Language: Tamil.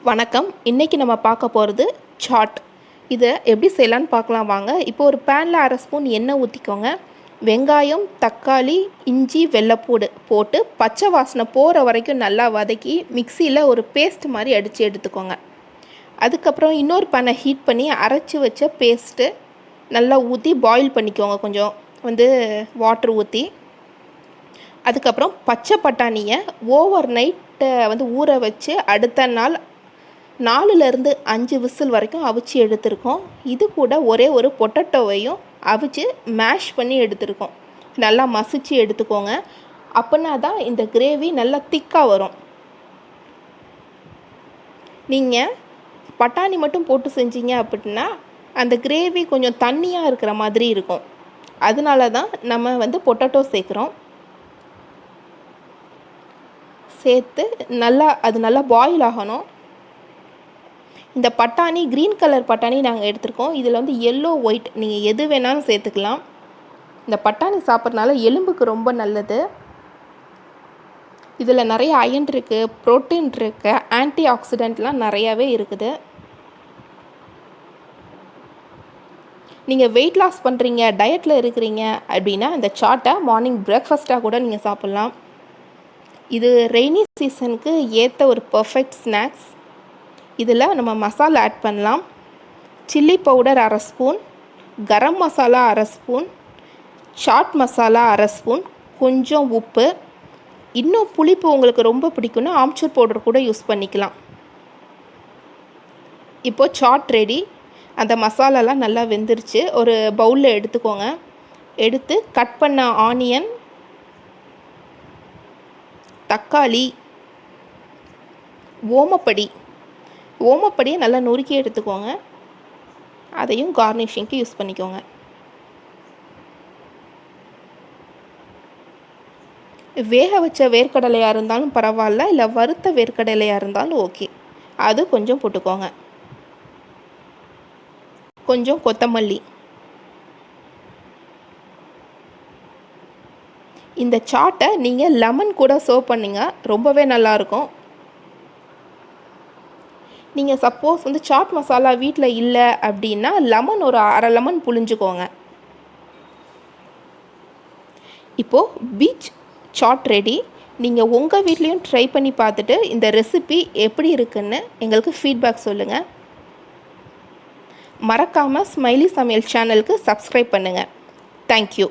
வணக்கம். இன்றைக்கி நம்ம பார்க்க போகிறது சாட். இதை எப்படி செய்யலான்னு பார்க்கலாம் வாங்க. இப்போ ஒரு பேனில் 1/2 ஸ்பூன் எண்ணெய் ஊற்றிக்கோங்க. வெங்காயம், தக்காளி, இஞ்சி, வெள்ளைப்பூடு போட்டு பச்சை வாசனை போகிற வரைக்கும் நல்லா வதக்கி மிக்சியில் ஒரு பேஸ்ட் மாதிரி அடித்து எடுத்துக்கோங்க. அதுக்கப்புறம் இன்னொரு பேனை ஹீட் பண்ணி அரைச்சி வச்ச பேஸ்ட்டு நல்லா ஊற்றி பாயில் பண்ணிக்கோங்க. கொஞ்சம் வாட்டர் ஊற்றி. அதுக்கப்புறம் பச்சை பட்டாணியை ஓவர் நைட்டை ஊற வச்சு அடுத்த நாள் 4லேருந்து 5 விசில் வரைக்கும் அவிச்சு எடுத்திருக்கோம். இது கூட ஒரே ஒரு பொட்டேட்டோவையும் அவிச்சு மேஷ் பண்ணி எடுத்திருக்கோம். நல்லா மசிச்சு எடுத்துக்கோங்க. அப்படின்னா தான் இந்த கிரேவி நல்லா திக்காக வரும். நீங்கள் பட்டாணி மட்டும் போட்டு செஞ்சீங்க அப்படின்னா அந்த கிரேவி கொஞ்சம் தண்ணியாக இருக்கிற மாதிரி இருக்கும். அதனால தான் நம்ம பொட்டேட்டோ சேர்க்குறோம். சேர்த்து அது நல்லா பாயில் ஆகணும். இந்த பட்டாணி க்ரீன் கலர் பட்டாணி நாங்கள் எடுத்துருக்கோம். இதில் எல்லோ ஒயிட் நீங்கள் எது வேணாலும் சேர்த்துக்கலாம். இந்த பட்டாணி சாப்பிட்றதுனால எலும்புக்கு ரொம்ப நல்லது. இதில் நிறைய அயன் இருக்குது, ப்ரோட்டீன் இருக்குது, ஆன்டி ஆக்சிடென்ட்லாம் நிறையாவே இருக்குது. நீங்கள் வெயிட் லாஸ் பண்ணுறீங்க, டயட்டில் இருக்கிறீங்க அப்படின்னா இந்த சாட்டை மார்னிங் பிரேக்ஃபாஸ்ட்டாக கூட நீங்கள் சாப்பிட்லாம். இது ரெய்னி சீசனுக்கு ஏற்ற ஒரு பர்ஃபெக்ட் ஸ்நாக்ஸ். இதில் நம்ம மசாலா ஆட் பண்ணலாம். Chilli powder 1/2 spoon, garam masala 1/2 spoon, chaat masala 1/2 spoon, கொஞ்சம் உப்பு. இன்னும் புளிப்பு உங்களுக்கு ரொம்ப பிடிக்குன்னா ஆம்ச்சூர் பவுடர் கூட யூஸ் பண்ணிக்கலாம். இப்போது சாட் ரெடி. அந்த மசாலாலாம் நல்லா வெந்துருச்சு. ஒரு பவுலில் எடுத்துக்கோங்க. எடுத்து கட் பண்ண ஆனியன், தக்காளி, ஓமப்படியை நல்லா நொறுக்கி எடுத்துக்கோங்க. அதையும் கார்னிஷிங்க்கு யூஸ் பண்ணிக்கோங்க. வேக வச்ச வேர்க்கடலையாக இருந்தாலும் பரவாயில்ல, இல்லை வறுத்த வேர்க்கடலையாக இருந்தாலும் ஓகே. அது கொஞ்சம் போட்டுக்கோங்க. கொஞ்சம் கொத்தமல்லி. இந்த சாட்டை நீங்கள் லெமன் கூட சர்வ் பண்ணிங்க, ரொம்பவே நல்லாயிருக்கும். நீங்கள் சப்போஸ் சாட் மசாலா வீட்டில் இல்லை அப்படின்னா லெமன் ஒரு 1/2 லெமன் புழிஞ்சுக்கோங்க. இப்போது பீச் சாட் ரெடி. நீங்கள் உங்கள் வீட்லேயும் ட்ரை பண்ணி பார்த்துட்டு இந்த ரெசிபி எப்படி இருக்குன்னு எங்களுக்கு ஃபீட்பேக் சொல்லுங்கள். மறக்காமல் ஸ்மைலி சமையல் சேனலுக்கு சப்ஸ்கிரைப் பண்ணுங்கள். தேங்க்யூ.